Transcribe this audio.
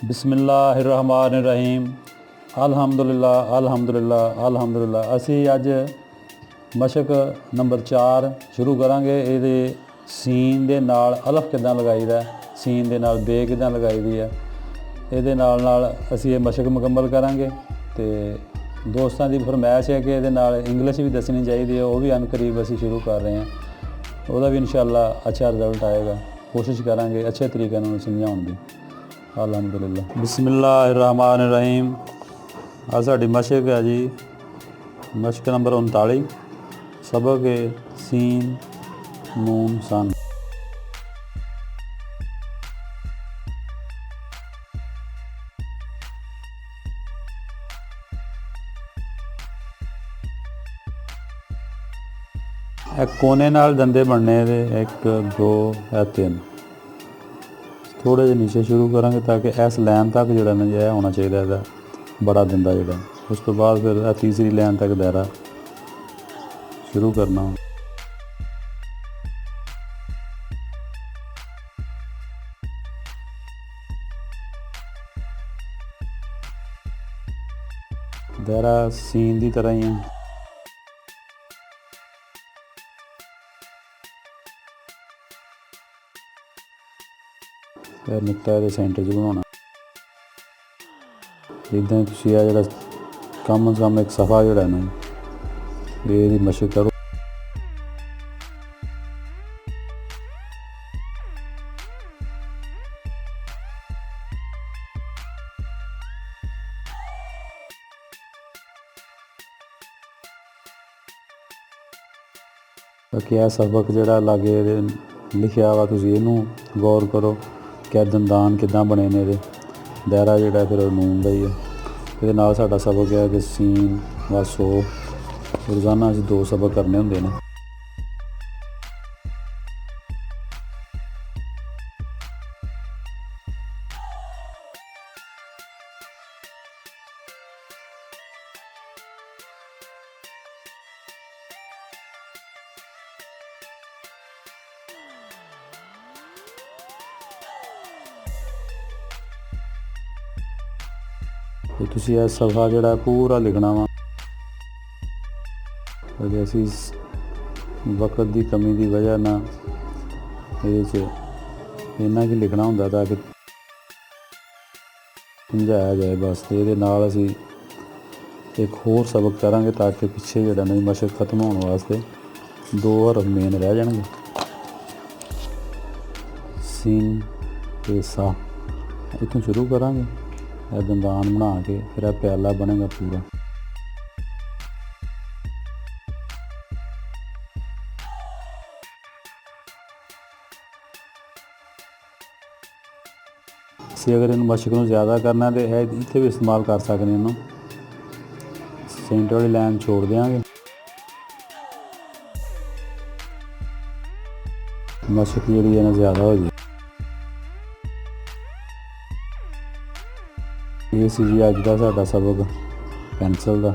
बिस्मिल्लाहिर्रहमानिर्रहीम अल्हम्दुलिल्लाह अल्हम्दुलिल्लाह अल्हम्दुलिल्लाह। असी अज मशक नंबर 4 शुरू करांगे। ये सीन दे नाल अलफ किदां लगाईदा, सीन दे नाल बे किदां लगाई दी है, ये नाल असी ये मशक मुकम्मल करांगे। तो दोस्तों की फरमाइश है कि ये नाल इंग्लिश भी दसनी चाहिए, वो भी अनकरीब असी शुरू कर रहे हैं। वह भी इंशाअल्लाह अच्छा रिजल्ट आएगा। कोशिश करांगे अच्छे तरीके नाल समझाउण दी। अल्हम्दुलिल्लाह। बिस्मिल्लाहिर्रहमानिर्रहीम। आ साडी मशक है जी, मशक नंबर 39, सबक है सीन नून सन। कोने नाल दंदे बनने दे 1 2 या 3 थोड़े जे नीचे शुरू करांगे ताकि इस लाइन तक जो यह होना चाहिए है बड़ा दंदा जोड़ा। उस तो बाद फिर तीसरी लाइन तक दायरा शुरू करना। दायरा सीन की तरह ही है। फिर नुकता ये सेंटर च बनाना। इदा तुम आ जो कम अज़ कम एक सफ़ा जोड़ा ना ये मशक करो। बाकी यह सबक जोड़ा लागे लिखा वा तुम इनू गौर करो क्या दंदान किदां बने ने। दायरा जोड़ा फिर नून का ही है। ये नाल साडा सबक है कि सीन व सो रोज़ाना असीं 2 सबक करने हुंदे ने। तो तुसी यह सफ़ा जोड़ा पूरा लिखना वा। असी वक्त की कमी की वजह ना ये इन्ना की लिखना होंदा ताकि समझाया जाए। बस ये नाल असी एक होर सबक करांगे ताकि पिछे जोड़ा नहीं मशक खत्म होने वास्ते 2 हरफ मेन रह जाएंगे। सीन ते सा इतों शुरू करांगे। यह दंदान बना के फिर यह प्याला बनेगा पूरा। असी अगर इन मशक को ज़्यादा करना तो यह इत्थे भी इस्तेमाल कर सकते हैं। सेंटर वाली लाइन छोड़ देंगे। मशक जी है ना ज़्यादा हो जाए। ये सी जी अज का साडा सबक पेंसिल का।